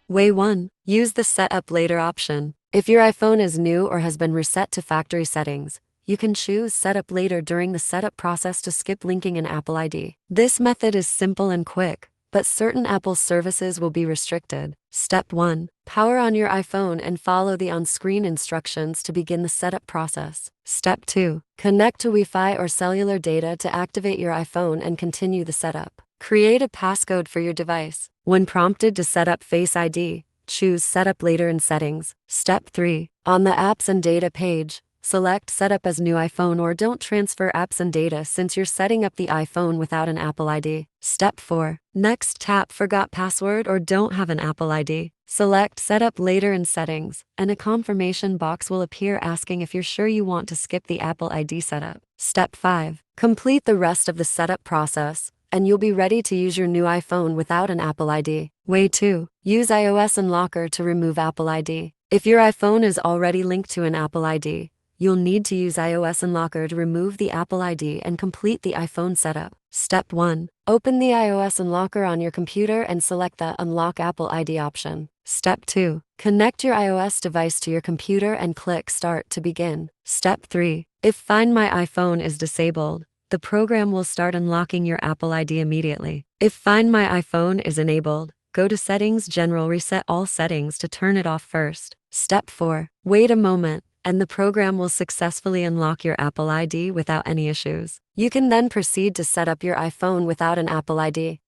Way 1. Use the Set Up Later option. If your iPhone is new or has been reset to factory settings, you can choose Set Up Later during the setup process to skip linking an Apple ID. This method is simple and quick, but certain Apple services will be restricted. Step 1. Power on your iPhone and follow the on-screen instructions to begin the setup process. Step 2. Connect to Wi-Fi or cellular data to activate your iPhone and continue the setup. Create a passcode for your device. When prompted to set up Face ID, choose Set Up Later in Settings. Step 3. On the Apps and Data page, select Set Up as New iPhone or Don't Transfer Apps and Data since you're setting up the iPhone without an Apple ID. Step 4. Next, tap Forgot Password or Don't Have an Apple ID. Select Set Up Later in Settings, and a confirmation box will appear asking if you're sure you want to skip the Apple ID setup. Step 5. Complete the rest of the setup process, and you'll be ready to use your new iPhone without an Apple ID. Way 2. Use iOS Unlocker to remove Apple ID. If your iPhone is already linked to an Apple ID, you'll need to use iOS Unlocker to remove the Apple ID and complete the iPhone setup. Step 1. Open the iOS Unlocker on your computer and select the Unlock Apple ID option. Step 2. Connect your iOS device to your computer and click Start to begin. Step 3. If Find My iPhone is disabled, the program will start unlocking your Apple ID immediately. If Find My iPhone is enabled, go to Settings General, reset all settings to turn it off first. Step 4. Wait a moment, and the program will successfully unlock your Apple ID without any issues. You can then proceed to set up your iPhone without an Apple ID.